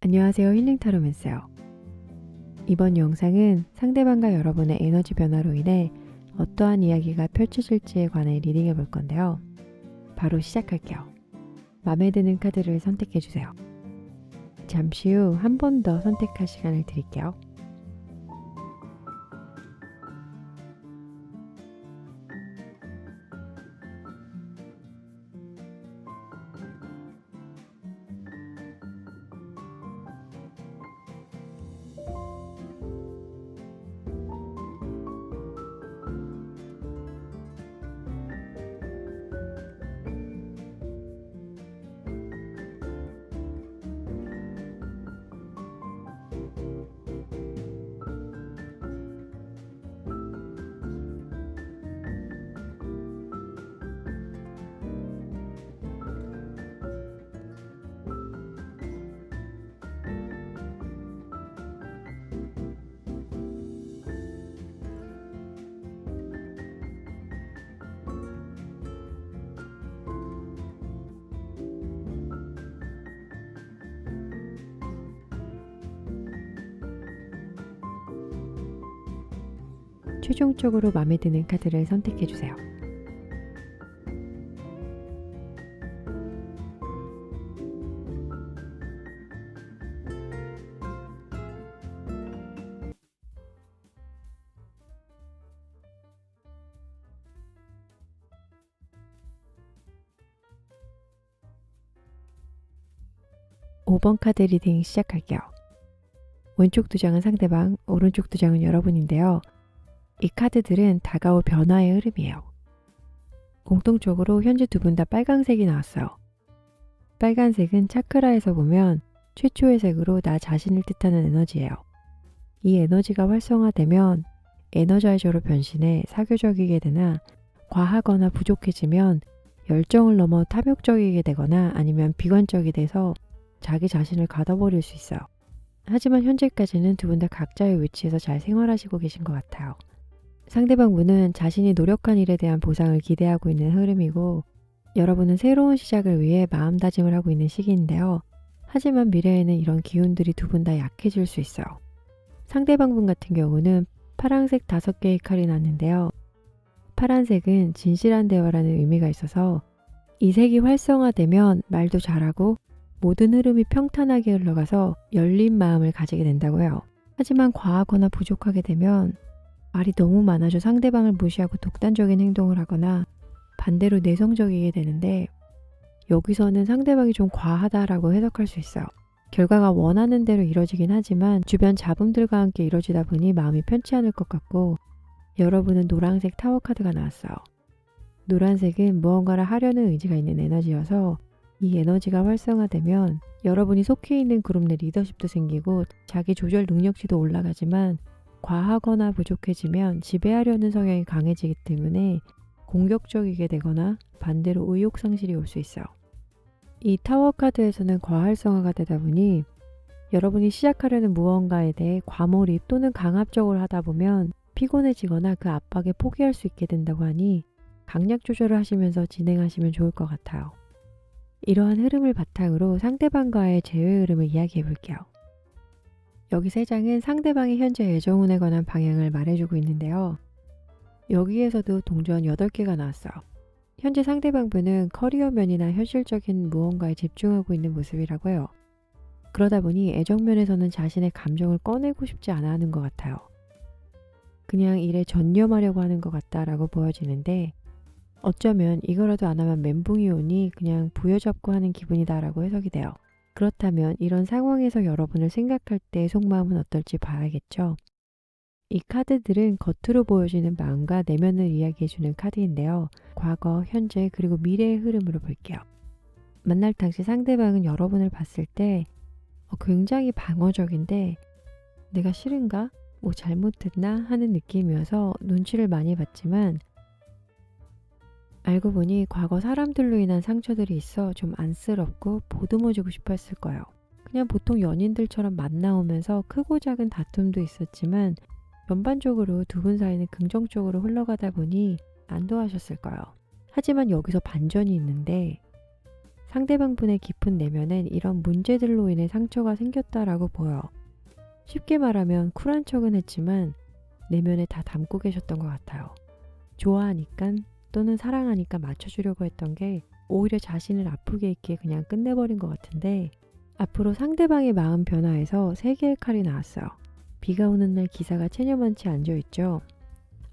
안녕하세요. 힐링타로맨스요. 이번 영상은 상대방과 여러분의 에너지 변화로 인해 어떠한 이야기가 펼쳐질지에 관해 리딩해 볼 건데요. 바로 시작할게요. 마음에 드는 카드를 선택해 주세요. 잠시 후 한 번 더 선택할 시간을 드릴게요. 최종적으로 마음에 드는 카드를 선택해 주세요. 5번 카드 리딩 시작할게요. 왼쪽 두 장은 상대방, 오른쪽 두 장은 여러분인데요. 이 카드들은 다가올 변화의 흐름이에요. 공통적으로 현재 두 분 다 빨강색이 나왔어요. 빨간색은 차크라에서 보면 최초의 색으로 나 자신을 뜻하는 에너지예요. 이 에너지가 활성화되면 에너자이저로 변신해 사교적이게 되나 과하거나 부족해지면 열정을 넘어 탐욕적이게 되거나 아니면 비관적이 돼서 자기 자신을 가둬버릴 수 있어요. 하지만 현재까지는 두 분 다 각자의 위치에서 잘 생활하시고 계신 것 같아요. 상대방 분은 자신이 노력한 일에 대한 보상을 기대하고 있는 흐름이고 여러분은 새로운 시작을 위해 마음다짐을 하고 있는 시기인데요. 하지만 미래에는 이런 기운들이 두 분 다 약해질 수 있어요. 상대방 분 같은 경우는 파란색 5개의 칼이 났는데요. 파란색은 진실한 대화라는 의미가 있어서 이 색이 활성화되면 말도 잘하고 모든 흐름이 평탄하게 흘러가서 열린 마음을 가지게 된다고 해요. 하지만 과하거나 부족하게 되면 말이 너무 많아져 상대방을 무시하고 독단적인 행동을 하거나 반대로 내성적이게 되는데 여기서는 상대방이 좀 과하다라고 해석할 수 있어요. 결과가 원하는 대로 이루어지긴 하지만 주변 잡음들과 함께 이루어지다 보니 마음이 편치 않을 것 같고 여러분은 노란색 타워 카드가 나왔어요. 노란색은 무언가를 하려는 의지가 있는 에너지여서 이 에너지가 활성화되면 여러분이 속해 있는 그룹 내 리더십도 생기고 자기 조절 능력치도 올라가지만 과하거나 부족해지면 지배하려는 성향이 강해지기 때문에 공격적이게 되거나 반대로 의욕 상실이 올 수 있어요. 이 타워 카드에서는 과활성화가 되다 보니 여러분이 시작하려는 무언가에 대해 과몰입 또는 강압적으로 하다 보면 피곤해지거나 그 압박에 포기할 수 있게 된다고 하니 강약 조절을 하시면서 진행하시면 좋을 것 같아요. 이러한 흐름을 바탕으로 상대방과의 재회 흐름을 이야기해 볼게요. 여기 3장은 상대방의 현재 애정운에 관한 방향을 말해주고 있는데요. 여기에서도 동전 8개가 나왔어요. 현재 상대방 분은 커리어 면이나 현실적인 무언가에 집중하고 있는 모습이라고 해요. 그러다 보니 애정 면에서는 자신의 감정을 꺼내고 싶지 않아 하는 것 같아요. 그냥 일에 전념하려고 하는 것 같다라고 보여지는데 어쩌면 이거라도 안 하면 멘붕이 오니 그냥 부여잡고 하는 기분이다라고 해석이 돼요. 그렇다면 이런 상황에서 여러분을 생각할 때 속마음은 어떨지 봐야겠죠. 이 카드들은 겉으로 보여지는 마음과 내면을 이야기해주는 카드인데요. 과거, 현재, 그리고 미래의 흐름으로 볼게요. 만날 당시 상대방은 여러분을 봤을 때 굉장히 방어적인데 내가 싫은가? 뭐 잘못했나? 하는 느낌이어서 눈치를 많이 봤지만 알고 보니 과거 사람들로 인한 상처들이 있어 좀 안쓰럽고 보듬어주고 싶어 했을 거예요. 그냥 보통 연인들처럼 만나오면서 크고 작은 다툼도 있었지만 전반적으로 두 분 사이는 긍정적으로 흘러가다 보니 안도하셨을 거예요. 하지만 여기서 반전이 있는데 상대방분의 깊은 내면엔 이런 문제들로 인해 상처가 생겼다라고 보여. 쉽게 말하면 쿨한 척은 했지만 내면에 다 담고 계셨던 것 같아요. 좋아하니까 또는 사랑하니까 맞춰주려고 했던 게 오히려 자신을 아프게 있게 그냥 끝내버린 것 같은데, 앞으로 상대방의 마음 변화에서 세 개의 칼이 나왔어요. 비가 오는 날 기사가 체념한채 앉아있죠.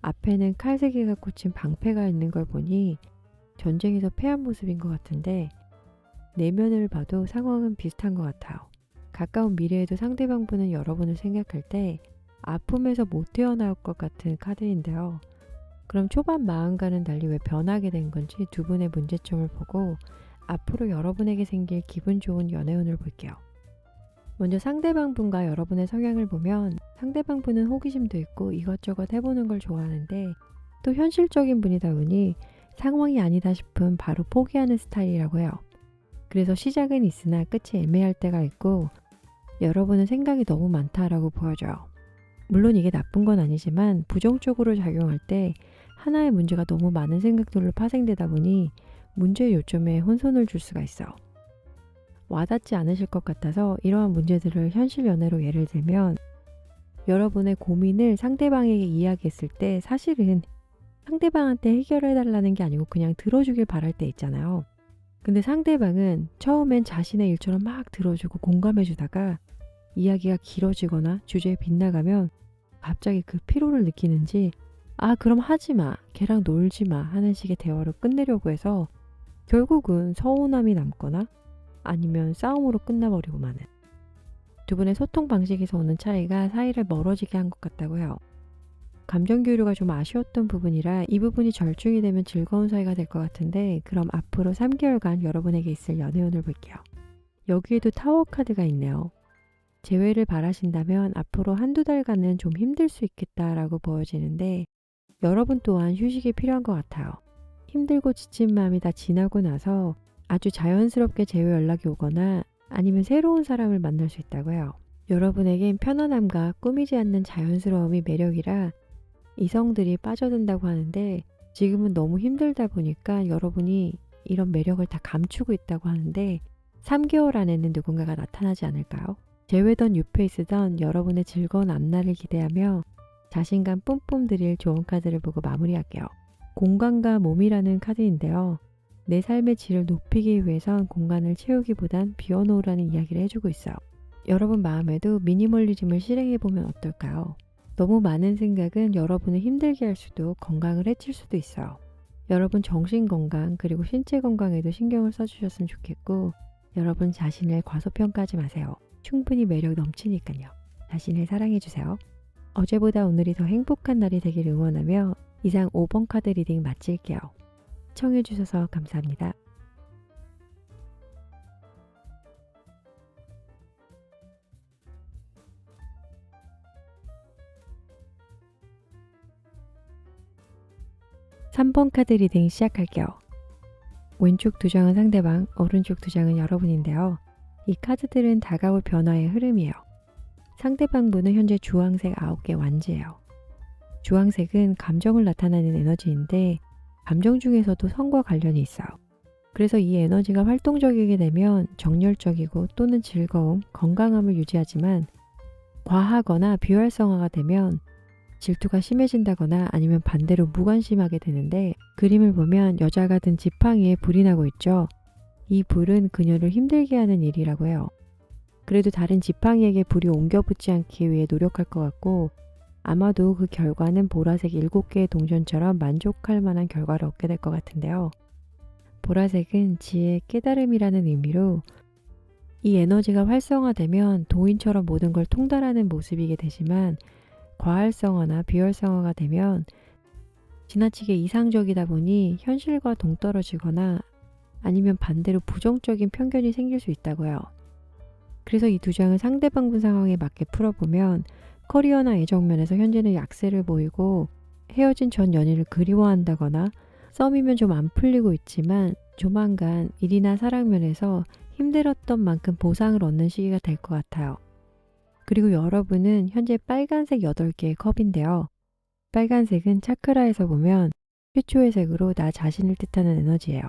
앞에는 칼 세 개가 꽂힌 방패가 있는 걸 보니 전쟁에서 패한 모습인 것 같은데, 내면을 봐도 상황은 비슷한 것 같아요. 가까운 미래에도 상대방분은 여러분을 생각할 때 아픔에서 못 태어나올 것 같은 카드인데요. 그럼 초반 마음과는 달리 왜 변하게 된 건지 두 분의 문제점을 보고 앞으로 여러분에게 생길 기분 좋은 연애운을 볼게요. 먼저 상대방분과 여러분의 성향을 보면 상대방분은 호기심도 있고 이것저것 해보는 걸 좋아하는데 또 현실적인 분이다 보니 상황이 아니다 싶으면 바로 포기하는 스타일이라고 해요. 그래서 시작은 있으나 끝이 애매할 때가 있고 여러분은 생각이 너무 많다라고 보여져요. 물론 이게 나쁜 건 아니지만 부정적으로 작용할 때 하나의 문제가 너무 많은 생각들로 파생되다 보니 문제의 요점에 혼선을 줄 수가 있어요. 와닿지 않으실 것 같아서 이러한 문제들을 현실 연애로 예를 들면, 여러분의 고민을 상대방에게 이야기했을 때 사실은 상대방한테 해결해달라는 게 아니고 그냥 들어주길 바랄 때 있잖아요. 근데 상대방은 처음엔 자신의 일처럼 막 들어주고 공감해주다가 이야기가 길어지거나 주제에 빗나가면 갑자기 그 피로를 느끼는지 아 그럼 하지마, 걔랑 놀지마 하는 식의 대화로 끝내려고 해서 결국은 서운함이 남거나 아니면 싸움으로 끝나버리고 마는, 두 분의 소통 방식에서 오는 차이가 사이를 멀어지게 한 것 같다고 해요. 감정 교류가 좀 아쉬웠던 부분이라 이 부분이 절충이 되면 즐거운 사이가 될 것 같은데, 그럼 앞으로 3개월간 여러분에게 있을 연애운을 볼게요. 여기에도 타워 카드가 있네요. 재회를 바라신다면 앞으로 한두 달간은 좀 힘들 수 있겠다라고 보여지는데 여러분 또한 휴식이 필요한 것 같아요. 힘들고 지친 마음이 다 지나고 나서 아주 자연스럽게 재회 연락이 오거나 아니면 새로운 사람을 만날 수 있다고 해요. 여러분에겐 편안함과 꾸미지 않는 자연스러움이 매력이라 이성들이 빠져든다고 하는데 지금은 너무 힘들다 보니까 여러분이 이런 매력을 다 감추고 있다고 하는데 3개월 안에는 누군가가 나타나지 않을까요? 재회던 뉴페이스던 여러분의 즐거운 앞날을 기대하며 자신감 뿜뿜 드릴 좋은 카드를 보고 마무리할게요. 공간과 몸이라는 카드인데요. 내 삶의 질을 높이기 위해선 공간을 채우기보단 비워놓으라는 이야기를 해주고 있어요. 여러분 마음에도 미니멀리즘을 실행해보면 어떨까요? 너무 많은 생각은 여러분을 힘들게 할 수도 건강을 해칠 수도 있어요. 여러분 정신건강 그리고 신체 건강에도 신경을 써주셨으면 좋겠고 여러분 자신을 과소평가하지 마세요. 충분히 매력 넘치니까요. 자신을 사랑해주세요. 어제보다 오늘이 더 행복한 날이 되길 응원하며 이상 5번 카드 리딩 마칠게요. 시청해주셔서 감사합니다. (3번) 카드 리딩 시작할게요. 왼쪽 두 장은 상대방, 오른쪽 두 장은 여러분인데요. 이 카드들은 다가올 변화의 흐름이에요. 상대방분은 현재 주황색 9개 완지예요. 주황색은 감정을 나타내는 에너지인데 감정 중에서도 성과 관련이 있어요. 그래서 이 에너지가 활동적이게 되면 정열적이고 또는 즐거움, 건강함을 유지하지만 과하거나 비활성화가 되면 질투가 심해진다거나 아니면 반대로 무관심하게 되는데, 그림을 보면 여자가 든 지팡이에 불이 나고 있죠. 이 불은 그녀를 힘들게 하는 일이라고 해요. 그래도 다른 지팡이에게 불이 옮겨 붙지 않기 위해 노력할 것 같고 아마도 그 결과는 보라색 7개의 동전처럼 만족할 만한 결과를 얻게 될 것 같은데요. 보라색은 지혜, 깨달음이라는 의미로 이 에너지가 활성화되면 도인처럼 모든 걸 통달하는 모습이게 되지만 과활성화나 비활성화가 되면 지나치게 이상적이다 보니 현실과 동떨어지거나 아니면 반대로 부정적인 편견이 생길 수 있다고요. 그래서 이 두 장을 상대방분 상황에 맞게 풀어보면 커리어나 애정면에서 현재는 약세를 보이고 헤어진 전 연인을 그리워한다거나 썸이면 좀 안 풀리고 있지만 조만간 일이나 사랑면에서 힘들었던 만큼 보상을 얻는 시기가 될 것 같아요. 그리고 여러분은 현재 빨간색 8개의 컵인데요. 빨간색은 차크라에서 보면 최초의 색으로 나 자신을 뜻하는 에너지예요.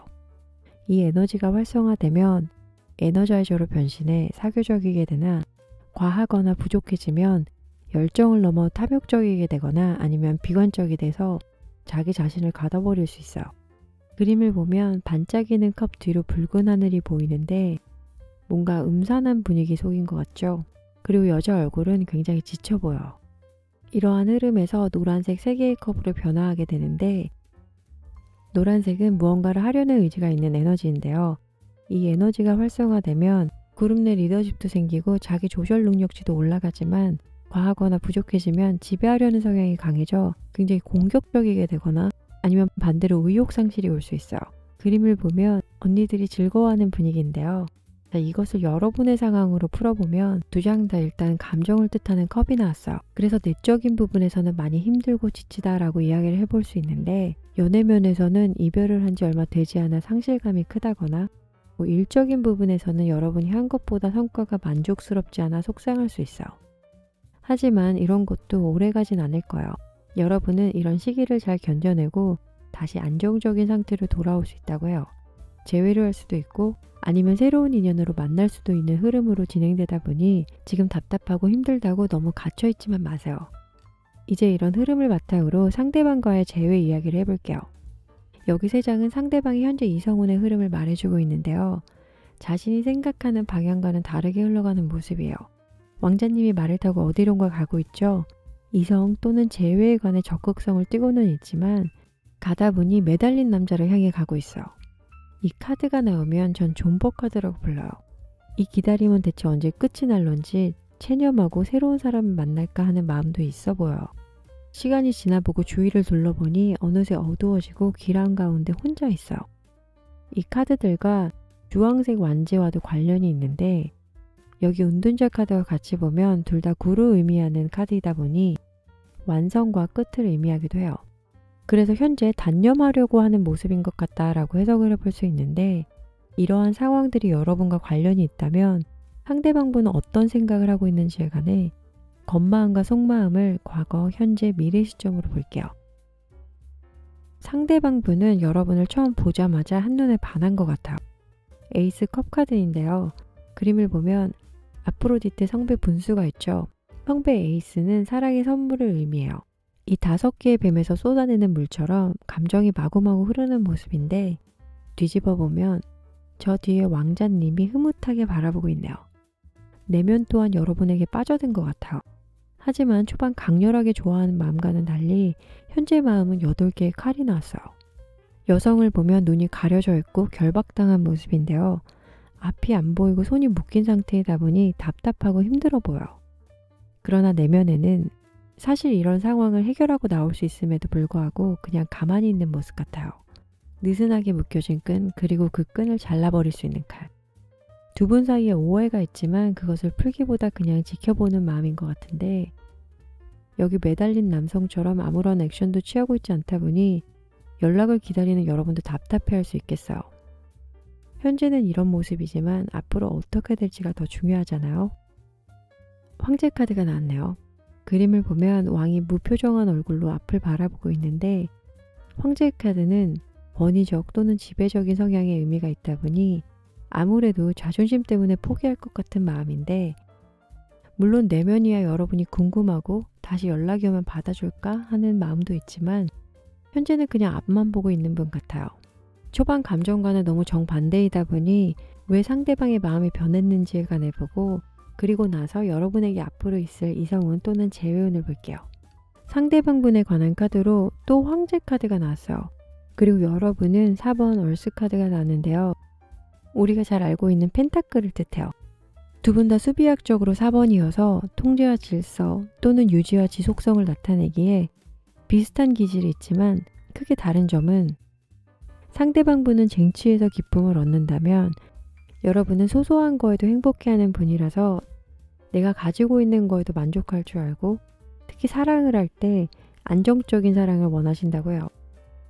이 에너지가 활성화되면 에너자이저로 변신해 사교적이게 되나 과하거나 부족해지면 열정을 넘어 탐욕적이게 되거나 아니면 비관적이 돼서 자기 자신을 가둬버릴 수 있어요. 그림을 보면 반짝이는 컵 뒤로 붉은 하늘이 보이는데 뭔가 음산한 분위기 속인 것 같죠? 그리고 여자 얼굴은 굉장히 지쳐 보여요. 이러한 흐름에서 노란색 3개의 컵으로 변화하게 되는데 노란색은 무언가를 하려는 의지가 있는 에너지인데요. 이 에너지가 활성화되면 그룹 내 리더십도 생기고 자기 조절 능력치도 올라가지만 과하거나 부족해지면 지배하려는 성향이 강해져 굉장히 공격적이게 되거나 아니면 반대로 의욕 상실이 올 수 있어요. 그림을 보면 언니들이 즐거워하는 분위기인데요. 자, 이것을 여러분의 상황으로 풀어보면 2장 다 일단 감정을 뜻하는 컵이 나왔어요. 그래서 내적인 부분에서는 많이 힘들고 지치다라고 이야기를 해볼 수 있는데 연애면에서는 이별을 한 지 얼마 되지 않아 상실감이 크다거나 일적인 부분에서는 여러분이 한 것보다 성과가 만족스럽지 않아 속상할 수 있어요. 하지만 이런 것도 오래가진 않을 거예요. 여러분은 이런 시기를 잘 견뎌내고 다시 안정적인 상태로 돌아올 수 있다고 해요. 재회를 할 수도 있고 아니면 새로운 인연으로 만날 수도 있는 흐름으로 진행되다 보니 지금 답답하고 힘들다고 너무 갇혀있지만 마세요. 이제 이런 흐름을 바탕으로 상대방과의 재회 이야기를 해볼게요. 여기 3장은 상대방이 현재 이성운의 흐름을 말해주고 있는데요. 자신이 생각하는 방향과는 다르게 흘러가는 모습이에요. 왕자님이 말을 타고 어디론가 가고 있죠. 이성 또는 재회에 관해 적극성을 띠고는 있지만 가다 보니 매달린 남자를 향해 가고 있어요. 이 카드가 나오면 전 존버 카드라고 불러요. 이 기다림은 대체 언제 끝이 날런지 체념하고 새로운 사람을 만날까 하는 마음도 있어 보여요. 시간이 지나보고 주위를 둘러보니 어느새 어두워지고 길 한가운데 혼자 있어요. 이 카드들과 주황색 완제와도 관련이 있는데 여기 은둔자 카드와 같이 보면 둘 다 구를 의미하는 카드이다 보니 완성과 끝을 의미하기도 해요. 그래서 현재 단념하려고 하는 모습인 것 같다라고 해석을 해볼 수 있는데 이러한 상황들이 여러분과 관련이 있다면 상대방분은 어떤 생각을 하고 있는지에 관해 겉마음과 속마음을 과거, 현재, 미래 시점으로 볼게요. 상대방분은 여러분을 처음 보자마자 한눈에 반한 것 같아요. 에이스 컵 카드인데요. 그림을 보면 아프로디테 성배 분수가 있죠. 성배 에이스는 사랑의 선물을 의미해요. 이 5개의 뱀에서 쏟아내는 물처럼 감정이 마구마구 흐르는 모습인데 뒤집어 보면 저 뒤에 왕자님이 흐뭇하게 바라보고 있네요. 내면 또한 여러분에게 빠져든 것 같아요. 하지만 초반 강렬하게 좋아하는 마음과는 달리 현재 마음은 8개의 칼이 나왔어요. 여성을 보면 눈이 가려져 있고 결박당한 모습인데요. 앞이 안 보이고 손이 묶인 상태이다 보니 답답하고 힘들어 보여요. 그러나 내면에는 사실 이런 상황을 해결하고 나올 수 있음에도 불구하고 그냥 가만히 있는 모습 같아요. 느슨하게 묶여진 끈 그리고 그 끈을 잘라버릴 수 있는 칼. 두 분 사이에 오해가 있지만 그것을 풀기보다 그냥 지켜보는 마음인 것 같은데 여기 매달린 남성처럼 아무런 액션도 취하고 있지 않다 보니 연락을 기다리는 여러분도 답답해할 수 있겠어요. 현재는 이런 모습이지만 앞으로 어떻게 될지가 더 중요하잖아요. 황제 카드가 나왔네요. 그림을 보면 왕이 무표정한 얼굴로 앞을 바라보고 있는데 황제 카드는 권위적 또는 지배적인 성향의 의미가 있다 보니 아무래도 자존심 때문에 포기할 것 같은 마음인데 물론 내면이야 여러분이 궁금하고 다시 연락이 오면 받아줄까 하는 마음도 있지만 현재는 그냥 앞만 보고 있는 분 같아요. 초반 감정과는 너무 정반대이다 보니 왜 상대방의 마음이 변했는지에 관해 보고 그리고 나서 여러분에게 앞으로 있을 이성운 또는 재회운을 볼게요. 상대방분에 관한 카드로 또 황제 카드가 나왔어요. 그리고 여러분은 4번 얼스 카드가 나왔는데요. 우리가 잘 알고 있는 펜타클을 뜻해요. 두 분 다 수비학적으로 4번이어서 통제와 질서 또는 유지와 지속성을 나타내기에 비슷한 기질이 있지만 크게 다른 점은 상대방분은 쟁취에서 기쁨을 얻는다면 여러분은 소소한 거에도 행복해하는 분이라서 내가 가지고 있는 거에도 만족할 줄 알고 특히 사랑을 할 때 안정적인 사랑을 원하신다고 해요.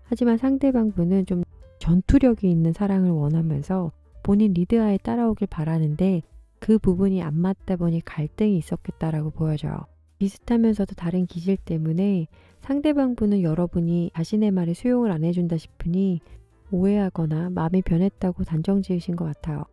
하지만 상대방분은 좀 전투력이 있는 사랑을 원하면서 본인 리드하에 따라오길 바라는데 그 부분이 안 맞다 보니 갈등이 있었겠다라고 보여져요. 비슷하면서도 다른 기질 때문에 상대방분은 여러분이 자신의 말에 수용을 안 해준다 싶으니 오해하거나 마음이 변했다고 단정 지으신 것 같아요.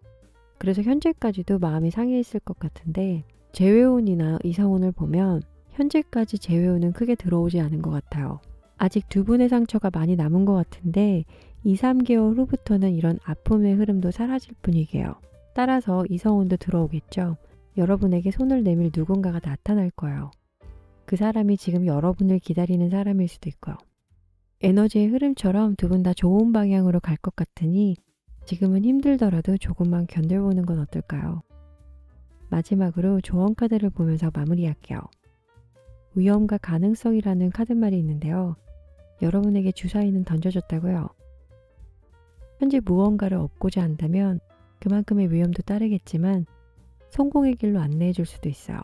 그래서 현재까지도 마음이 상해 있을 것 같은데 재회혼이나 이사혼을 보면 현재까지 재회혼은 크게 들어오지 않은 것 같아요. 아직 두 분의 상처가 많이 남은 것 같은데 2, 3개월 후부터는 이런 아픔의 흐름도 사라질 분위기예요. 따라서 이성혼도 들어오겠죠. 여러분에게 손을 내밀 누군가가 나타날 거예요. 그 사람이 지금 여러분을 기다리는 사람일 수도 있고요. 에너지의 흐름처럼 두 분 다 좋은 방향으로 갈 것 같으니 지금은 힘들더라도 조금만 견뎌보는 건 어떨까요? 마지막으로 조언 카드를 보면서 마무리할게요. 위험과 가능성이라는 카드말이 있는데요. 여러분에게 주사위는 던져졌다고요. 현재 무언가를 얻고자 한다면 그만큼의 위험도 따르겠지만 성공의 길로 안내해 줄 수도 있어요.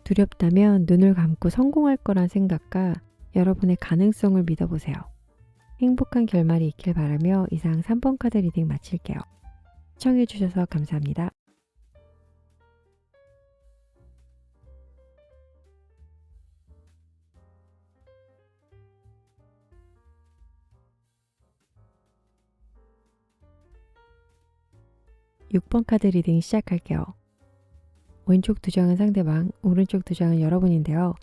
두렵다면 눈을 감고 성공할 거란 생각과 여러분의 가능성을 믿어보세요. 행복한 결말이 있길 바라며 이상 3번 카드 리딩 마칠게요. 시청해주셔서 감사합니다. (6번) 카드 리딩 시작할게요. 왼쪽 두 장은 상대방, 오른쪽 두 장은 여러분인데요.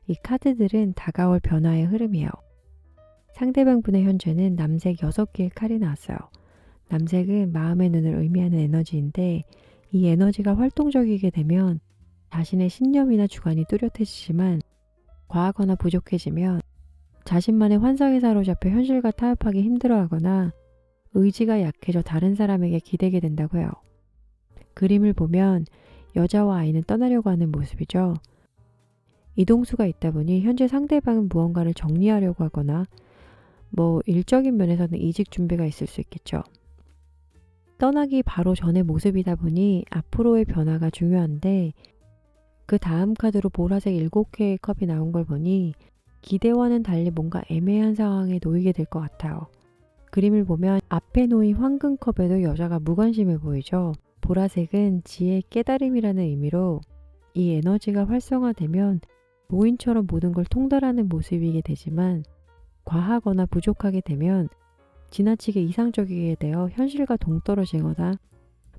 이 카드들은 다가올 변화의 흐름이에요. 상대방 분의 현재는 남색 6개의 칼이 나왔어요. 남색은 마음의 눈을 의미하는 에너지인데 이 에너지가 활동적이게 되면 자신의 신념이나 주관이 뚜렷해지지만 과하거나 부족해지면 자신만의 환상에 사로잡혀 현실과 타협하기 힘들어하거나 의지가 약해져 다른 사람에게 기대게 된다고 해요. 그림을 보면 여자와 아이는 떠나려고 하는 모습이죠. 이동수가 있다 보니 현재 상대방은 무언가를 정리하려고 하거나 일적인 면에서는 이직 준비가 있을 수 있겠죠. 떠나기 바로 전의 모습이다 보니 앞으로의 변화가 중요한데 그 다음 카드로 보라색 7개의 컵이 나온 걸 보니 기대와는 달리 뭔가 애매한 상황에 놓이게 될 것 같아요. 그림을 보면 앞에 놓인 황금컵에도 여자가 무관심해 보이죠. 보라색은 지혜, 깨달음이라는 의미로 이 에너지가 활성화되면 노인처럼 모든 걸 통달하는 모습이게 되지만 과하거나 부족하게 되면 지나치게 이상적이게 되어 현실과 동떨어지거나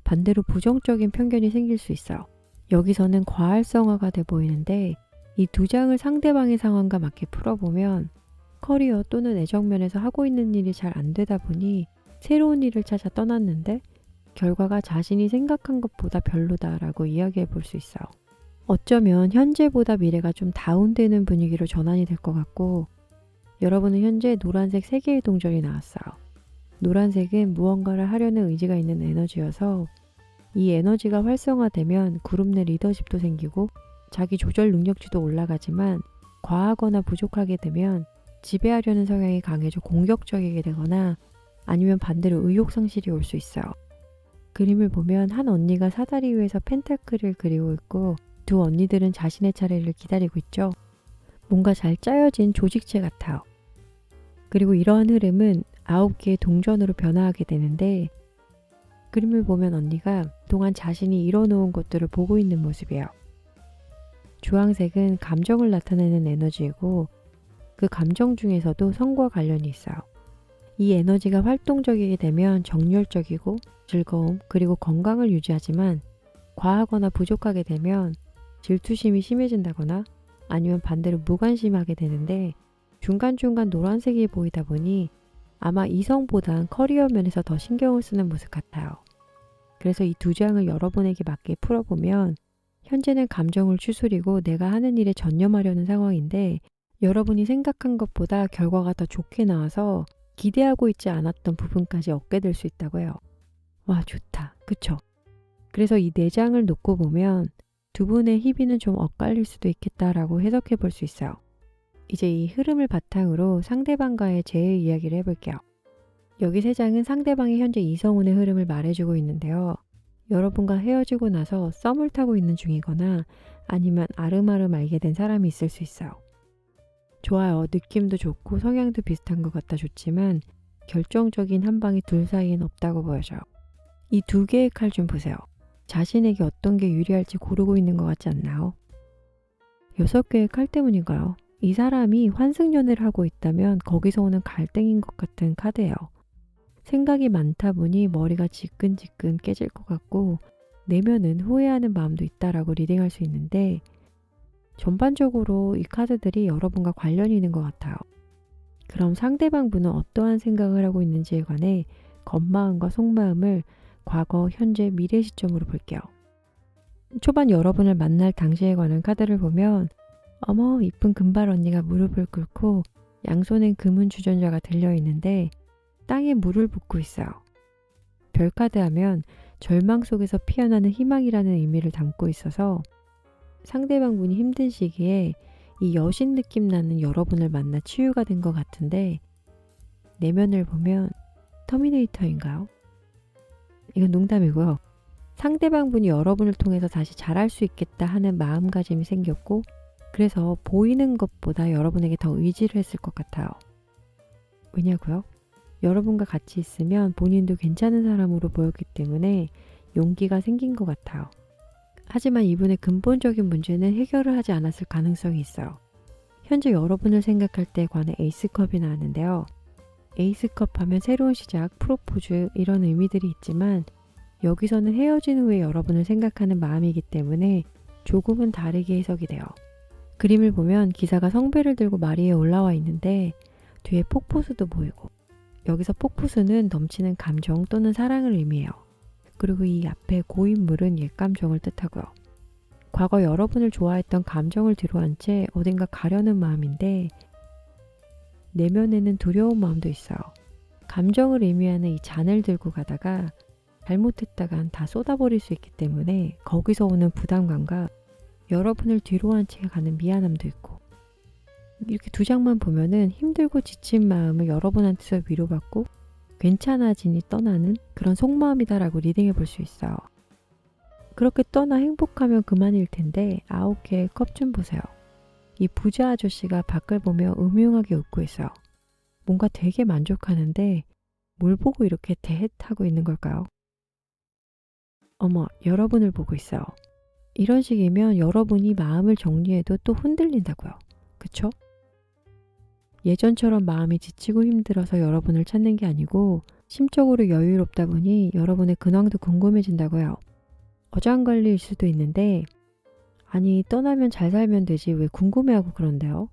반대로 부정적인 편견이 생길 수 있어요. 여기서는 과활성화가 돼 보이는데 이 두 장을 상대방의 상황과 맞게 풀어보면 커리어 또는 애정면에서 하고 있는 일이 잘 안 되다 보니 새로운 일을 찾아 떠났는데 결과가 자신이 생각한 것보다 별로다라고 이야기해 볼 수 있어요. 어쩌면 현재보다 미래가 좀 다운되는 분위기로 전환이 될 것 같고 여러분은 현재 노란색 3개의 동전이 나왔어요. 노란색은 무언가를 하려는 의지가 있는 에너지여서 이 에너지가 활성화되면 그룹 내 리더십도 생기고 자기 조절 능력치도 올라가지만 과하거나 부족하게 되면 지배하려는 성향이 강해져 공격적이게 되거나 아니면 반대로 의욕 상실이 올 수 있어요. 그림을 보면 한 언니가 사다리 위에서 펜타클을 그리고 있고 두 언니들은 자신의 차례를 기다리고 있죠. 뭔가 잘 짜여진 조직체 같아요. 그리고 이러한 흐름은 9개의 동전으로 변화하게 되는데 그림을 보면 언니가 그동안 자신이 이뤄놓은 것들을 보고 있는 모습이에요. 주황색은 감정을 나타내는 에너지이고 그 감정 중에서도 성과 관련이 있어요. 이 에너지가 활동적이게 되면 정열적이고 즐거움 그리고 건강을 유지하지만 과하거나 부족하게 되면 질투심이 심해진다거나 아니면 반대로 무관심하게 되는데 중간중간 노란색이 보이다 보니 아마 이성보단 커리어 면에서 더 신경을 쓰는 모습 같아요. 그래서 이 두 장을 여러분에게 맞게 풀어보면 현재는 감정을 추스리고 내가 하는 일에 전념하려는 상황인데 여러분이 생각한 것보다 결과가 더 좋게 나와서 기대하고 있지 않았던 부분까지 얻게 될 수 있다고 해요. 와, 좋다. 그쵸? 그래서 이 4장을 놓고 보면 두 분의 희비는 좀 엇갈릴 수도 있겠다라고 해석해 볼 수 있어요. 이제 이 흐름을 바탕으로 상대방과의 재회 이야기를 해볼게요. 여기 3장은 상대방의 현재 이성운의 흐름을 말해주고 있는데요. 여러분과 헤어지고 나서 썸을 타고 있는 중이거나 아니면 아름아름 알게 된 사람이 있을 수 있어요. 좋아요. 느낌도 좋고 성향도 비슷한 것 같다 좋지만 결정적인 한 방이 둘 사이엔 없다고 보여져요. 이 2개의 칼 좀 보세요. 자신에게 어떤 게 유리할지 고르고 있는 것 같지 않나요? 6개의 칼 때문인가요? 이 사람이 환승연애를 하고 있다면 거기서 오는 갈등인 것 같은 카드예요. 생각이 많다 보니 머리가 지끈지끈 깨질 것 같고 내면은 후회하는 마음도 있다라고 리딩할 수 있는데 전반적으로 이 카드들이 여러분과 관련이 있는 것 같아요. 그럼 상대방 분은 어떠한 생각을 하고 있는지에 관해 겉마음과 속마음을 과거, 현재, 미래 시점으로 볼게요. 초반 여러분을 만날 당시에 관한 카드를 보면 어머 이쁜 금발 언니가 무릎을 꿇고 양손엔 금은 주전자가 들려있는데 땅에 물을 붓고 있어요. 별카드 하면 절망 속에서 피어나는 희망이라는 의미를 담고 있어서 상대방 분이 힘든 시기에 이 여신 느낌 나는 여러분을 만나 치유가 된 것 같은데 내면을 보면 터미네이터인가요? 이건 농담이고요. 상대방 분이 여러분을 통해서 다시 잘할 수 있겠다 하는 마음가짐이 생겼고 그래서 보이는 것보다 여러분에게 더 의지를 했을 것 같아요. 왜냐고요? 여러분과 같이 있으면 본인도 괜찮은 사람으로 보였기 때문에 용기가 생긴 것 같아요. 하지만 이분의 근본적인 문제는 해결을 하지 않았을 가능성이 있어요. 현재 여러분을 생각할 때에 관해 에이스컵이 나왔는데요. 에이스컵 하면 새로운 시작, 프로포즈 이런 의미들이 있지만 여기서는 헤어진 후에 여러분을 생각하는 마음이기 때문에 조금은 다르게 해석이 돼요. 그림을 보면 기사가 성배를 들고 마리에 올라와 있는데 뒤에 폭포수도 보이고 여기서 폭포수는 넘치는 감정 또는 사랑을 의미해요. 그리고 이 앞에 고인물은 옛 감정을 뜻하고요. 과거 여러분을 좋아했던 감정을 뒤로한 채 어딘가 가려는 마음인데 내면에는 두려운 마음도 있어요. 감정을 의미하는 이 잔을 들고 가다가 잘못했다간 다 쏟아버릴 수 있기 때문에 거기서 오는 부담감과 여러분을 뒤로한 채 가는 미안함도 있고 이렇게 두 장만 보면은 힘들고 지친 마음을 여러분한테서 위로받고 괜찮아지니 떠나는 그런 속마음이다라고 리딩해 볼 수 있어요. 그렇게 떠나 행복하면 그만일 텐데 9개의 컵 좀 보세요. 이 부자 아저씨가 밖을 보며 음흉하게 웃고 있어요. 뭔가 되게 만족하는데 뭘 보고 이렇게 대헷하고 있는 걸까요? 어머, 여러분을 보고 있어요. 이런 식이면 여러분이 마음을 정리해도 또 흔들린다고요. 그쵸? 예전처럼 마음이 지치고 힘들어서 여러분을 찾는 게 아니고 심적으로 여유롭다 보니 여러분의 근황도 궁금해진다고요. 어장관리일 수도 있는데 아니 떠나면 잘 살면 되지 왜 궁금해하고 그런데요?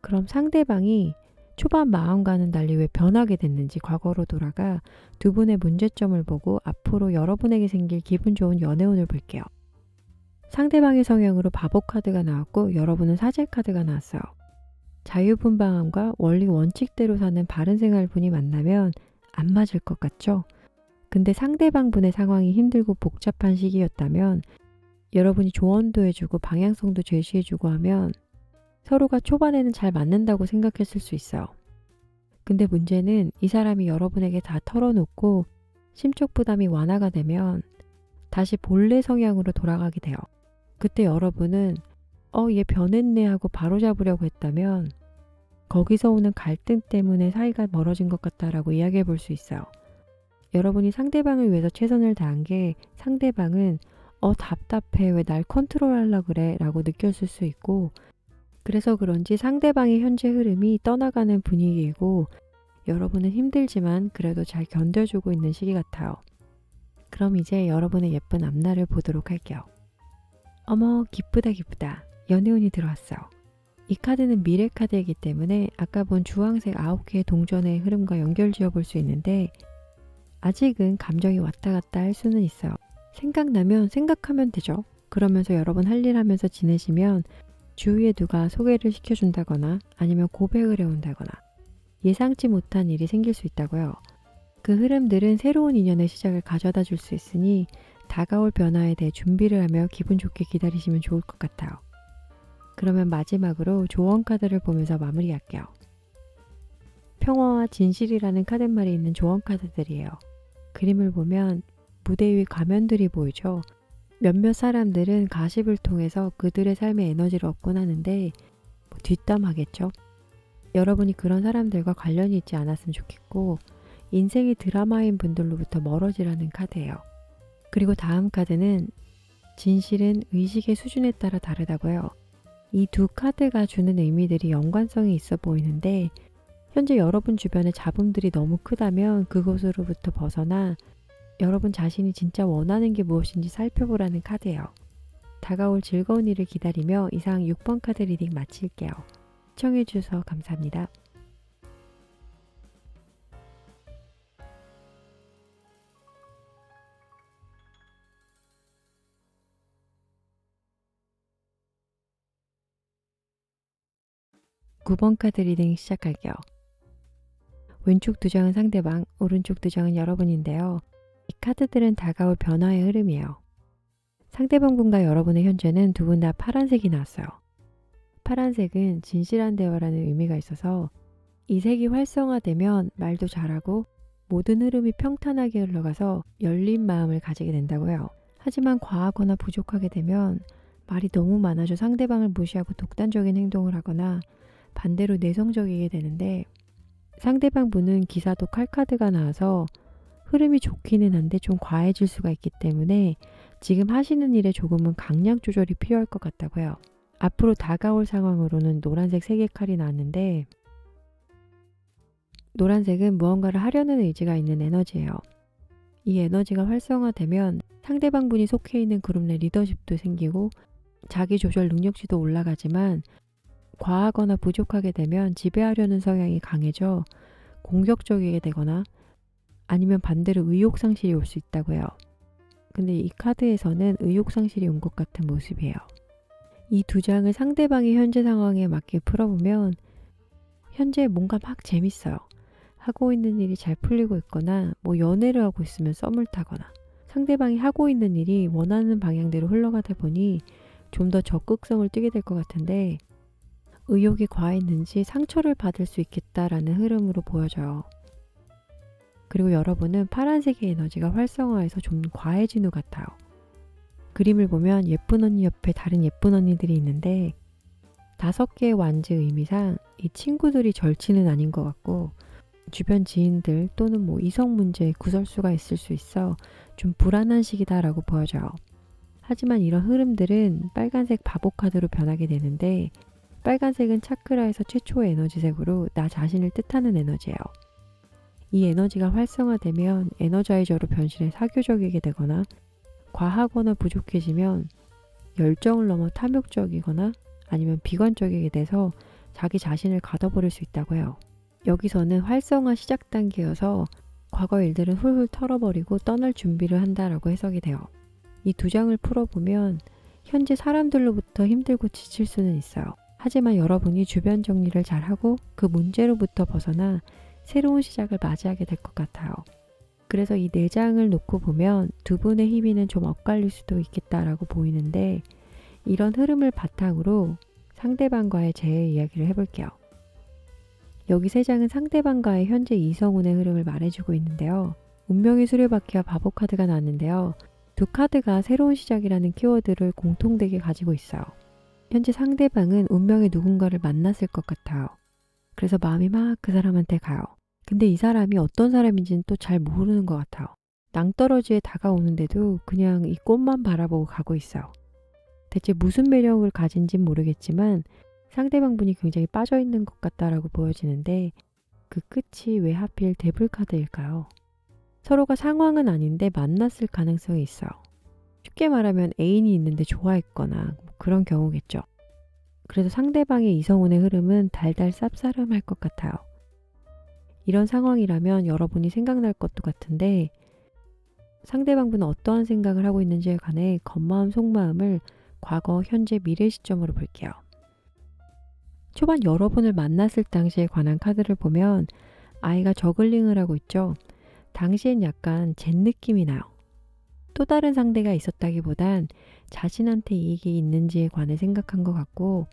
그럼 상대방이 초반 마음과는 달리 왜 변하게 됐는지 과거로 돌아가 두 분의 문제점을 보고 앞으로 여러분에게 생길 기분 좋은 연애운을 볼게요. 상대방의 성향으로 바보 카드가 나왔고 여러분은 사제 카드가 나왔어요. 자유분방함과 원리 원칙대로 사는 바른생활 분이 만나면 안 맞을 것 같죠? 근데 상대방 분의 상황이 힘들고 복잡한 시기였다면 여러분이 조언도 해주고 방향성도 제시해주고 하면 서로가 초반에는 잘 맞는다고 생각했을 수 있어요. 근데 문제는 이 사람이 여러분에게 다 털어놓고 심적 부담이 완화가 되면 다시 본래 성향으로 돌아가게 돼요. 그때 여러분은 얘 변했네 하고 바로잡으려고 했다면 거기서 오는 갈등 때문에 사이가 멀어진 것 같다라고 이야기해 볼 수 있어요. 여러분이 상대방을 위해서 최선을 다한 게 상대방은 답답해 왜 날 컨트롤하려고 그래 라고 느꼈을 수 있고 그래서 그런지 상대방의 현재 흐름이 떠나가는 분위기이고 여러분은 힘들지만 그래도 잘 견뎌주고 있는 시기 같아요. 그럼 이제 여러분의 예쁜 앞날을 보도록 할게요. 어머 기쁘다 기쁘다. 연애운이 들어왔어요. 이 카드는 미래 카드이기 때문에 아까 본 주황색 9개의 동전의 흐름과 연결지어 볼 수 있는데 아직은 감정이 왔다 갔다 할 수는 있어요. 생각나면 생각하면 되죠. 그러면서 여러분 할 일 하면서 지내시면 주위에 누가 소개를 시켜준다거나 아니면 고백을 해온다거나 예상치 못한 일이 생길 수 있다고요. 그 흐름들은 새로운 인연의 시작을 가져다 줄 수 있으니 다가올 변화에 대해 준비를 하며 기분 좋게 기다리시면 좋을 것 같아요. 그러면 마지막으로 조언 카드를 보면서 마무리할게요. 평화와 진실이라는 카드말이 있는 조언 카드들이에요. 그림을 보면 무대 위 가면들이 보이죠. 몇몇 사람들은 가십을 통해서 그들의 삶의 에너지를 얻곤 하는데 뒷담하겠죠. 여러분이 그런 사람들과 관련이 있지 않았으면 좋겠고 인생이 드라마인 분들로부터 멀어지라는 카드예요. 그리고 다음 카드는 진실은 의식의 수준에 따라 다르다고요. 이 두 카드가 주는 의미들이 연관성이 있어 보이는데 현재 여러분 주변의 잡음들이 너무 크다면 그곳으로부터 벗어나 여러분 자신이 진짜 원하는 게 무엇인지 살펴보라는 카드예요. 다가올 즐거운 일을 기다리며 이상 6번 카드 리딩 마칠게요. 시청해주셔서 감사합니다. (9번) 카드 리딩 시작할게요. 왼쪽 두 장은 상대방, 오른쪽 두 장은 여러분인데요. 이 카드들은 다가올 변화의 흐름이에요. 상대방분과 여러분의 현재는 두 분 다 파란색이 나왔어요. 파란색은 진실한 대화라는 의미가 있어서 이 색이 활성화되면 말도 잘하고 모든 흐름이 평탄하게 흘러가서 열린 마음을 가지게 된다고요. 하지만 과하거나 부족하게 되면 말이 너무 많아져 상대방을 무시하고 독단적인 행동을 하거나 반대로 내성적이게 되는데, 상대방 분은 기사도 칼카드가 나와서 흐름이 좋기는 한데 좀 과해질 수가 있기 때문에 지금 하시는 일에 조금은 강약 조절이 필요할 것 같다고요. 앞으로 다가올 상황으로는 노란색 3개 칼이 나왔는데, 노란색은 무언가를 하려는 의지가 있는 에너지예요. 이 에너지가 활성화되면 상대방 분이 속해 있는 그룹 내 리더십도 생기고 자기 조절 능력치도 올라가지만, 과하거나 부족하게 되면 지배하려는 성향이 강해져 공격적이게 되거나 아니면 반대로 의욕상실이 올 수 있다고요. 근데 이 카드에서는 의욕상실이 온 것 같은 모습이에요. 이 두 장을 상대방의 현재 상황에 맞게 풀어보면 현재 뭔가 막 재밌어요. 하고 있는 일이 잘 풀리고 있거나 연애를 하고 있으면 썸을 타거나 상대방이 하고 있는 일이 원하는 방향대로 흘러가다 보니 좀 더 적극성을 띠게 될 것 같은데, 의욕이 과했는지 상처를 받을 수 있겠다라는 흐름으로 보여져요. 그리고 여러분은 파란색의 에너지가 활성화해서 좀 과해진 것 같아요. 그림을 보면 예쁜 언니 옆에 다른 예쁜 언니들이 있는데 5개의 완즈 의미상 이 친구들이 절친은 아닌 것 같고 주변 지인들 또는 이성 문제의 구설수가 있을 수 있어 좀 불안한 시기다라고 보여져요. 하지만 이런 흐름들은 빨간색 바보 카드로 변하게 되는데, 빨간색은 차크라에서 최초의 에너지색으로 나 자신을 뜻하는 에너지예요. 이 에너지가 활성화되면 에너자이저로 변신해 사교적이게 되거나 과하거나 부족해지면 열정을 넘어 탐욕적이거나 아니면 비관적이게 돼서 자기 자신을 가둬버릴 수 있다고 해요. 여기서는 활성화 시작 단계여서 과거 일들은 훌훌 털어버리고 떠날 준비를 한다라고 해석이 돼요. 이 두 장을 풀어보면 현재 사람들로부터 힘들고 지칠 수는 있어요. 하지만 여러분이 주변 정리를 잘하고 그 문제로부터 벗어나 새로운 시작을 맞이하게 될 것 같아요. 그래서 이 4장을 놓고 보면 두 분의 희비는 좀 엇갈릴 수도 있겠다라고 보이는데, 이런 흐름을 바탕으로 상대방과의 재회 이야기를 해볼게요. 여기 3장은 상대방과의 현재 이성운의 흐름을 말해주고 있는데요. 운명의 수레바퀴와 바보 카드가 나왔는데요. 두 카드가 새로운 시작이라는 키워드를 공통되게 가지고 있어요. 현재 상대방은 운명의 누군가를 만났을 것 같아요. 그래서 마음이 막 그 사람한테 가요. 근데 이 사람이 어떤 사람인지는 또 잘 모르는 것 같아요. 낭떠러지에 다가오는데도 그냥 이 꽃만 바라보고 가고 있어요. 대체 무슨 매력을 가진진 모르겠지만 상대방 분이 굉장히 빠져있는 것 같다라고 보여지는데, 그 끝이 왜 하필 데블 카드일까요? 서로가 상황은 아닌데 만났을 가능성이 있어요. 쉽게 말하면 애인이 있는데 좋아했거나 그런 경우겠죠. 그래서 상대방의 이성운의 흐름은 달달 쌉싸름할 것 같아요. 이런 상황이라면 여러분이 생각날 것도 같은데, 상대방분은 어떠한 생각을 하고 있는지에 관해 겉마음 속마음을 과거, 현재, 미래 시점으로 볼게요. 초반 여러분을 만났을 당시에 관한 카드를 보면 아이가 저글링을 하고 있죠. 당시엔 약간 젠 느낌이 나요. 또 다른 상대가 있었다기보단 자신한테 이익이 있는지에 관해 생각한 것 같고,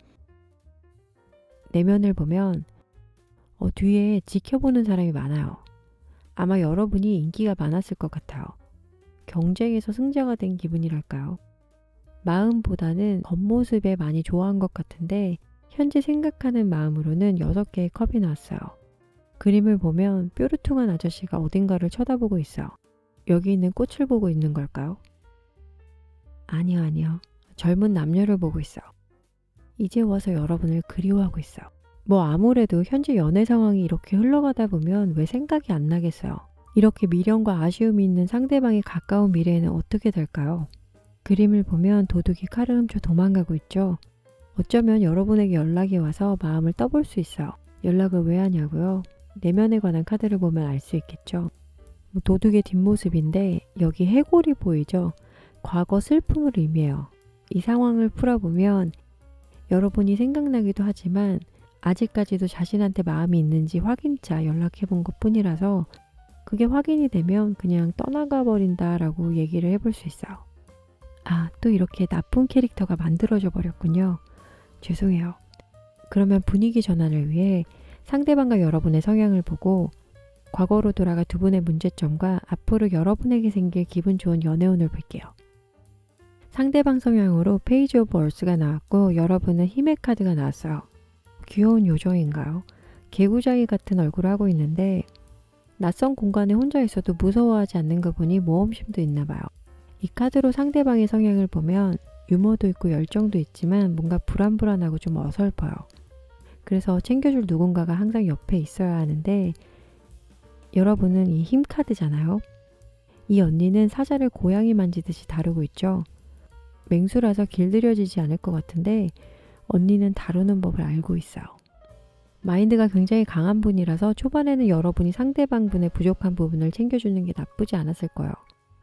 내면을 보면 뒤에 지켜보는 사람이 많아요. 아마 여러분이 인기가 많았을 것 같아요. 경쟁에서 승자가 된 기분이랄까요? 마음보다는 겉모습에 많이 좋아한 것 같은데 현재 생각하는 마음으로는 6개의 컵이 나왔어요. 그림을 보면 뾰루퉁한 아저씨가 어딘가를 쳐다보고 있어요. 여기 있는 꽃을 보고 있는 걸까요? 아니요. 젊은 남녀를 보고 있어요. 이제 와서 여러분을 그리워하고 있어요. 뭐 아무래도 현재 연애 상황이 이렇게 흘러가다 보면 왜 생각이 안 나겠어요. 이렇게 미련과 아쉬움이 있는 상대방이 가까운 미래에는 어떻게 될까요? 그림을 보면 도둑이 칼을 훔쳐 도망가고 있죠. 어쩌면 여러분에게 연락이 와서 마음을 떠볼 수 있어요. 연락을 왜 하냐고요? 내면에 관한 카드를 보면 알 수 있겠죠. 도둑의 뒷모습인데 여기 해골이 보이죠? 과거 슬픔을 의미해요. 이 상황을 풀어보면 여러분이 생각나기도 하지만 아직까지도 자신한테 마음이 있는지 확인차 연락해 본 것 뿐이라서 그게 확인이 되면 그냥 떠나가 버린다라고 얘기를 해볼 수 있어요. 아, 또 이렇게 나쁜 캐릭터가 만들어져 버렸군요. 죄송해요. 그러면 분위기 전환을 위해 상대방과 여러분의 성향을 보고 과거로 돌아가 두 분의 문제점과 앞으로 여러분에게 생길 기분 좋은 연애운을 볼게요. 상대방 성향으로 페이지 오브 얼스가 나왔고 여러분은 힘의 카드가 나왔어요. 귀여운 요정인가요? 개구장이 같은 얼굴을 하고 있는데 낯선 공간에 혼자 있어도 무서워하지 않는 거 보니 모험심도 있나 봐요. 이 카드로 상대방의 성향을 보면 유머도 있고 열정도 있지만 뭔가 불안불안하고 좀 어설퍼요. 그래서 챙겨줄 누군가가 항상 옆에 있어야 하는데 여러분은 이 힘 카드잖아요. 이 언니는 사자를 고양이 만지듯이 다루고 있죠. 맹수라서 길들여지지 않을 것 같은데 언니는 다루는 법을 알고 있어요. 마인드가 굉장히 강한 분이라서 초반에는 여러분이 상대방 분의 부족한 부분을 챙겨주는 게 나쁘지 않았을 거예요.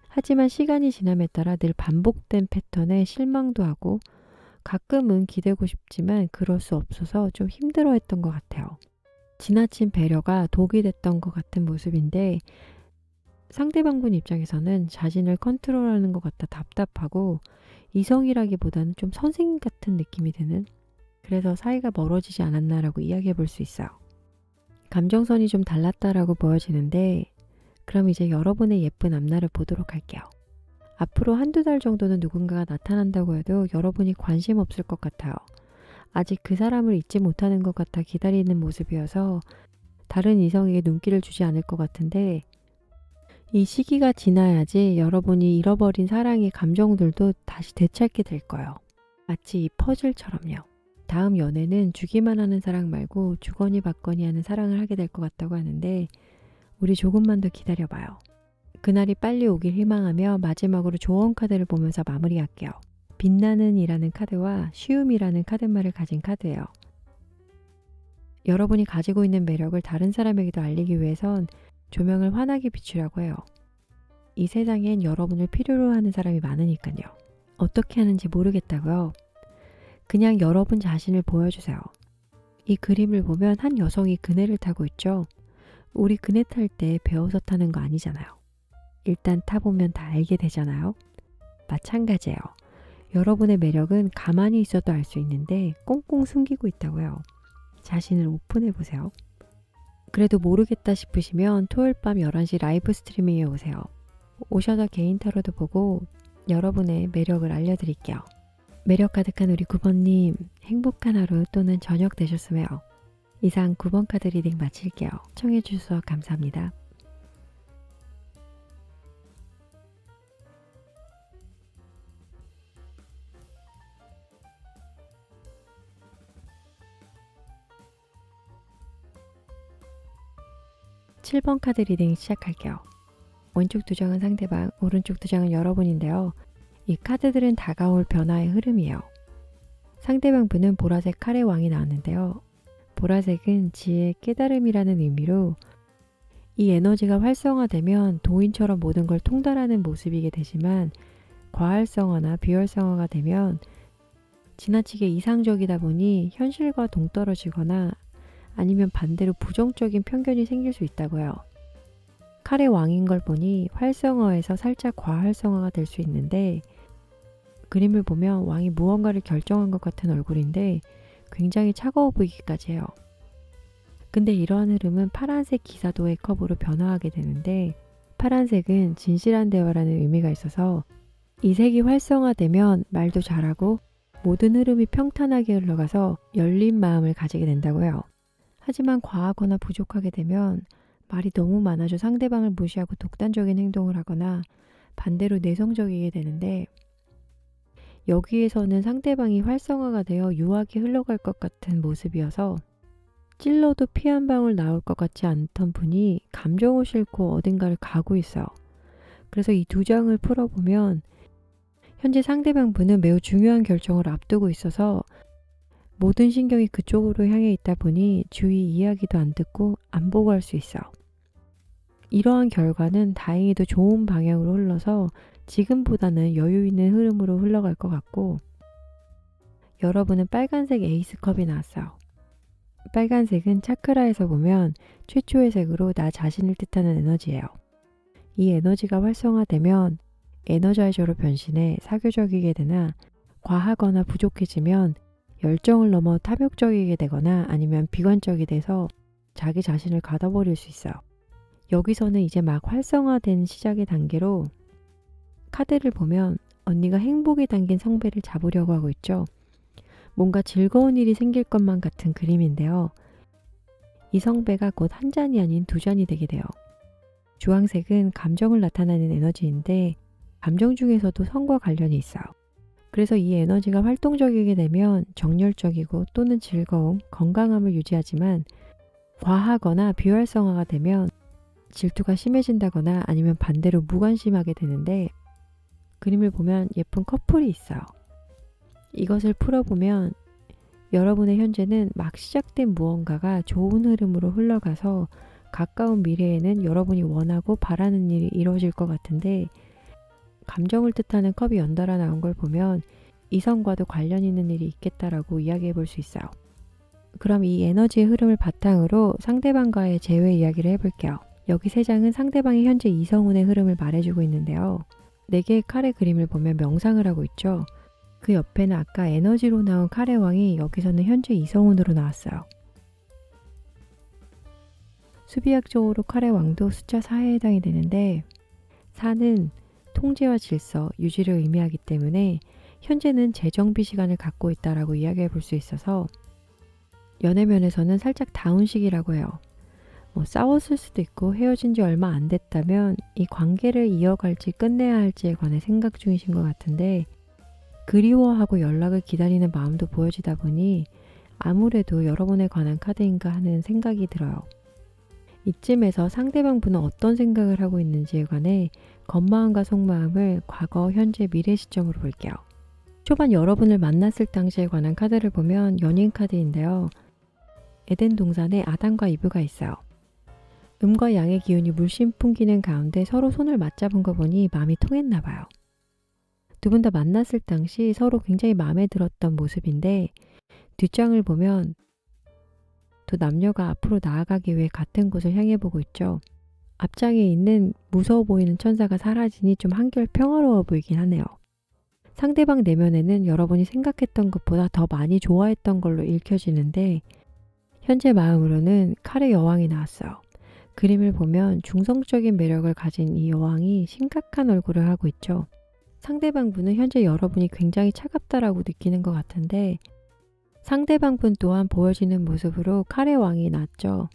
하지만 시간이 지남에 따라 늘 반복된 패턴에 실망도 하고 가끔은 기대고 싶지만 그럴 수 없어서 좀 힘들어했던 것 같아요. 지나친 배려가 독이 됐던 것 같은 모습인데 상대방분 입장에서는 자신을 컨트롤하는 것 같아 답답하고 이성이라기보다는 좀 선생님 같은 느낌이 드는, 그래서 사이가 멀어지지 않았나라고 이야기해 볼 수 있어요. 감정선이 좀 달랐다라고 보여지는데 그럼 이제 여러분의 예쁜 앞날을 보도록 할게요. 앞으로 한두 달 정도는 누군가가 나타난다고 해도 여러분이 관심 없을 것 같아요. 아직 그 사람을 잊지 못하는 것 같아 기다리는 모습이어서 다른 이성에게 눈길을 주지 않을 것 같은데 이 시기가 지나야지 여러분이 잃어버린 사랑의 감정들도 다시 되찾게 될 거예요. 마치 이 퍼즐처럼요. 다음 연애는 주기만 하는 사랑 말고 주거니 받거니 하는 사랑을 하게 될 것 같다고 하는데 우리 조금만 더 기다려봐요. 그날이 빨리 오길 희망하며 마지막으로 조언 카드를 보면서 마무리할게요. 빛나는 이라는 카드와 쉬움이라는 카드말을 가진 카드예요. 여러분이 가지고 있는 매력을 다른 사람에게도 알리기 위해선 조명을 환하게 비추려고 해요. 이 세상엔 여러분을 필요로 하는 사람이 많으니까요. 어떻게 하는지 모르겠다고요? 그냥 여러분 자신을 보여주세요. 이 그림을 보면 한 여성이 그네를 타고 있죠. 우리 그네 탈 때 배워서 타는 거 아니잖아요. 일단 타보면 다 알게 되잖아요. 마찬가지예요. 여러분의 매력은 가만히 있어도 알 수 있는데 꽁꽁 숨기고 있다고요. 자신을 오픈해보세요. 그래도 모르겠다 싶으시면 토요일 밤 11시 라이브 스트리밍에 오세요. 오셔서 개인 타로도 보고 여러분의 매력을 알려드릴게요. 매력 가득한 우리 9번님, 행복한 하루 또는 저녁 되셨으며 이상 9번 카드 리딩 마칠게요. 시청해주셔서 감사합니다. (7번) 카드 리딩 시작할게요. 왼쪽 두 장은 상대방, 오른쪽 두 장은 여러분인데요. 이 카드들은 다가올 변화의 흐름이에요. 상대방 분은 보라색 칼의 왕이 나왔는데요. 보라색은 지혜, 깨달음이라는 의미로 이 에너지가 활성화되면 도인처럼 모든 걸 통달하는 모습이게 되지만 과활성화나 비활성화가 되면 지나치게 이상적이다 보니 현실과 동떨어지거나 아니면 반대로 부정적인 편견이 생길 수 있다고요. 칼의 왕인 걸 보니 활성화에서 살짝 과활성화가 될 수 있는데 그림을 보면 왕이 무언가를 결정한 것 같은 얼굴인데 굉장히 차가워 보이기까지 해요. 근데 이러한 흐름은 파란색 기사도의 컵으로 변화하게 되는데 파란색은 진실한 대화라는 의미가 있어서 이 색이 활성화되면 말도 잘하고 모든 흐름이 평탄하게 흘러가서 열린 마음을 가지게 된다고요. 하지만 과하거나 부족하게 되면 말이 너무 많아져 상대방을 무시하고 독단적인 행동을 하거나 반대로 내성적이게 되는데 여기에서는 상대방이 활성화가 되어 유하게 흘러갈 것 같은 모습이어서 찔러도 피 한 방울 나올 것 같지 않던 분이 감정을 싣고 어딘가를 가고 있어요. 그래서 이 두 장을 풀어보면 현재 상대방 분은 매우 중요한 결정을 앞두고 있어서 모든 신경이 그쪽으로 향해 있다 보니 주위 이야기도 안 듣고 안 보고 할 수 있어요. 이러한 결과는 다행히도 좋은 방향으로 흘러서 지금보다는 여유 있는 흐름으로 흘러갈 것 같고, 여러분은 빨간색 에이스컵이 나왔어요. 빨간색은 차크라에서 보면 최초의 색으로 나 자신을 뜻하는 에너지예요. 이 에너지가 활성화되면 에너자이저로 변신해 사교적이게 되나, 과하거나 부족해지면 열정을 넘어 탐욕적이게 되거나 아니면 비관적이 돼서 자기 자신을 가둬버릴 수 있어요. 여기서는 이제 막 활성화된 시작의 단계로 카드를 보면 언니가 행복이 담긴 성배를 잡으려고 하고 있죠. 뭔가 즐거운 일이 생길 것만 같은 그림인데요. 이 성배가 곧 한 잔이 아닌 두 잔이 되게 돼요. 주황색은 감정을 나타내는 에너지인데 감정 중에서도 성과 관련이 있어요. 그래서 이 에너지가 활동적이게 되면 정열적이고 또는 즐거움, 건강함을 유지하지만 과하거나 비활성화가 되면 질투가 심해진다거나 아니면 반대로 무관심하게 되는데, 그림을 보면 예쁜 커플이 있어요. 이것을 풀어보면 여러분의 현재는 막 시작된 무언가가 좋은 흐름으로 흘러가서 가까운 미래에는 여러분이 원하고 바라는 일이 이루어질 것 같은데, 감정을 뜻하는 컵이 연달아 나온 걸 보면 이성과도 관련 있는 일이 있겠다라고 이야기해 볼 수 있어요. 그럼 이 에너지의 흐름을 바탕으로 상대방과의 재회 이야기를 해볼게요. 여기 세 장은 상대방의 현재 이성운의 흐름을 말해주고 있는데요. 4개의 칼의 그림을 보면 명상을 하고 있죠. 그 옆에는 아까 에너지로 나온 칼의 왕이 여기서는 현재 이성운으로 나왔어요. 수비학적으로 칼의 왕도 숫자 4에 해당이 되는데, 4는 통제와 질서, 유지를 의미하기 때문에 현재는 재정비 시간을 갖고 있다라고 이야기해 볼 수 있어서 연애면에서는 살짝 다운 시기라고 해요. 싸웠을 수도 있고 헤어진 지 얼마 안 됐다면 이 관계를 이어갈지 끝내야 할지에 관해 생각 중이신 것 같은데, 그리워하고 연락을 기다리는 마음도 보여지다 보니 아무래도 여러분에 관한 카드인가 하는 생각이 들어요. 이쯤에서 상대방 분은 어떤 생각을 하고 있는지에 관해 겉마음과 속마음을 과거, 현재, 미래 시점으로 볼게요. 초반 여러분을 만났을 당시에 관한 카드를 보면 연인 카드인데요. 에덴 동산에 아담과 이브가 있어요. 음과 양의 기운이 물씬 풍기는 가운데 서로 손을 맞잡은 거 보니 마음이 통했나 봐요. 두 분 다 만났을 당시 서로 굉장히 마음에 들었던 모습인데, 뒷장을 보면 두 남녀가 앞으로 나아가기 위해 같은 곳을 향해 보고 있죠. 앞장에 있는 무서워 보이는 천사가 사라지니 좀 한결 평화로워 보이긴 하네요. 상대방 내면에는 여러분이 생각했던 것보다 더 많이 좋아했던 걸로 읽혀지는데, 현재 마음으로는 칼의 여왕이 나왔어요. 그림을 보면 중성적인 매력을 가진 이 여왕이 심각한 얼굴을 하고 있죠. 상대방 분은 현재 여러분이 굉장히 차갑다라고 느끼는 것 같은데, 상대방 분 또한 보여지는 모습으로 칼의 왕이 났죠.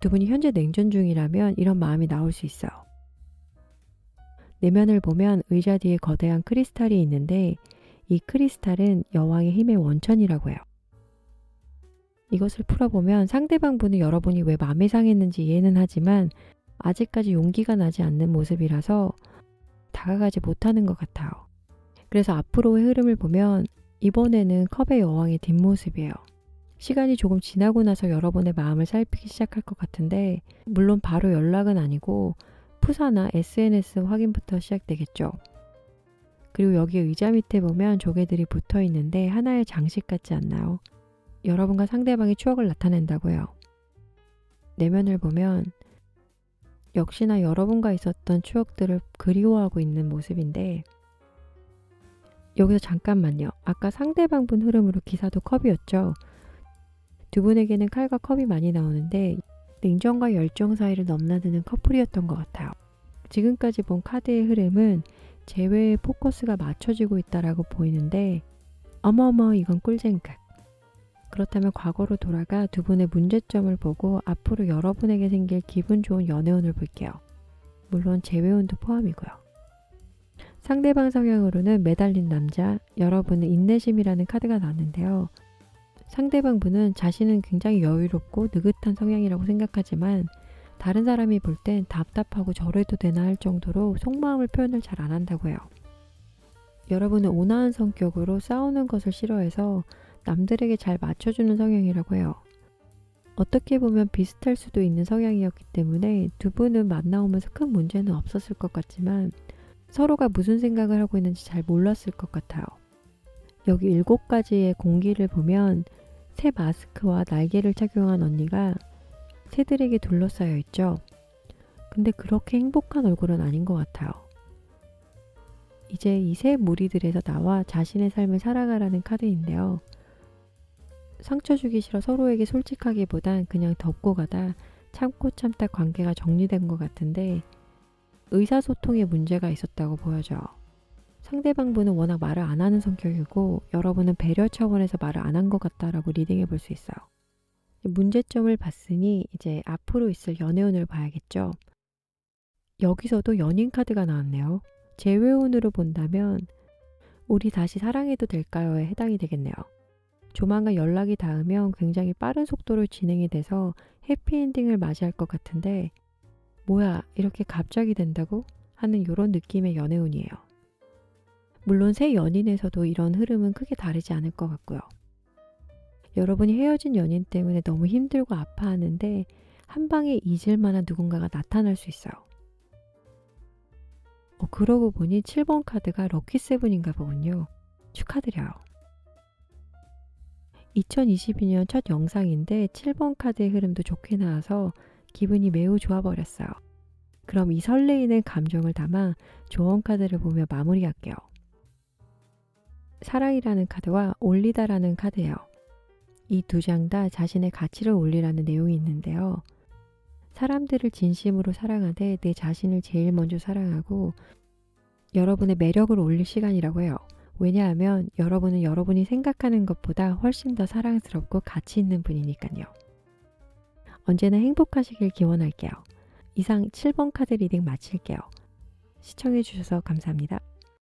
두 분이 현재 냉전 중이라면 이런 마음이 나올 수 있어요. 내면을 보면 의자 뒤에 거대한 크리스탈이 있는데, 이 크리스탈은 여왕의 힘의 원천이라고 해요. 이것을 풀어보면 상대방 분은 여러분이 왜 마음이 상했는지 이해는 하지만 아직까지 용기가 나지 않는 모습이라서 다가가지 못하는 것 같아요. 그래서 앞으로의 흐름을 보면 이번에는 컵의 여왕의 뒷모습이에요. 시간이 조금 지나고 나서 여러분의 마음을 살피기 시작할 것 같은데, 물론 바로 연락은 아니고 푸사나 SNS 확인부터 시작되겠죠. 그리고 여기 의자 밑에 보면 조개들이 붙어 있는데 하나의 장식 같지 않나요? 여러분과 상대방의 추억을 나타낸다고 해요. 내면을 보면 역시나 여러분과 있었던 추억들을 그리워하고 있는 모습인데, 여기서 잠깐만요. 아까 상대방 분 흐름으로 기사도 컵이었죠. 두 분에게는 칼과 컵이 많이 나오는데 냉정과 열정 사이를 넘나드는 커플이었던 것 같아요. 지금까지 본 카드의 흐름은 재회에 포커스가 맞춰지고 있다라고 보이는데, 어머어머 이건 꿀잼각. 그렇다면 과거로 돌아가 두 분의 문제점을 보고 앞으로 여러분에게 생길 기분 좋은 연애운을 볼게요. 물론 재회운도 포함이고요. 상대방 성향으로는 매달린 남자, 여러분은 인내심이라는 카드가 나왔는데요. 상대방 분은 자신은 굉장히 여유롭고 느긋한 성향이라고 생각하지만 다른 사람이 볼 땐 답답하고 저래도 되나 할 정도로 속마음을 표현을 잘 안 한다고 해요. 여러분은 온화한 성격으로 싸우는 것을 싫어해서 남들에게 잘 맞춰주는 성향이라고 해요. 어떻게 보면 비슷할 수도 있는 성향이었기 때문에 두 분은 만나오면서 큰 문제는 없었을 것 같지만 서로가 무슨 생각을 하고 있는지 잘 몰랐을 것 같아요. 여기 7가지의 공기를 보면 새 마스크와 날개를 착용한 언니가 새들에게 둘러싸여 있죠. 근데 그렇게 행복한 얼굴은 아닌 것 같아요. 이제 이 새 무리들에서 나와 자신의 삶을 살아가라는 카드인데요. 상처 주기 싫어 서로에게 솔직하기보단 그냥 덮고 가다 참고 참다 관계가 정리된 것 같은데 의사소통에 문제가 있었다고 보여져요. 상대방 분은 워낙 말을 안 하는 성격이고 여러분은 배려 차원에서 말을 안 한 것 같다라고 리딩해 볼 수 있어요. 문제점을 봤으니 이제 앞으로 있을 연애운을 봐야겠죠. 여기서도 연인 카드가 나왔네요. 재회운으로 본다면 우리 다시 사랑해도 될까요에 해당이 되겠네요. 조만간 연락이 닿으면 굉장히 빠른 속도로 진행이 돼서 해피엔딩을 맞이할 것 같은데 뭐야 이렇게 갑자기 된다고? 하는 이런 느낌의 연애운이에요. 물론 새 연인에서도 이런 흐름은 크게 다르지 않을 것 같고요. 여러분이 헤어진 연인 때문에 너무 힘들고 아파하는데 한 방에 잊을 만한 누군가가 나타날 수 있어요. 그러고 보니 7번 카드가 럭키세븐인가 보군요. 축하드려요. 2022년 첫 영상인데 7번 카드의 흐름도 좋게 나와서 기분이 매우 좋아 버렸어요. 그럼 이 설레이는 감정을 담아 조언 카드를 보며 마무리할게요. 사랑이라는 카드와 올리다라는 카드예요. 이 두 장 다 자신의 가치를 올리라는 내용이 있는데요. 사람들을 진심으로 사랑하되 내 자신을 제일 먼저 사랑하고 여러분의 매력을 올릴 시간이라고 해요. 왜냐하면 여러분은 여러분이 생각하는 것보다 훨씬 더 사랑스럽고 가치 있는 분이니까요. 언제나 행복하시길 기원할게요. 이상 7번 카드 리딩 마칠게요. 시청해주셔서 감사합니다.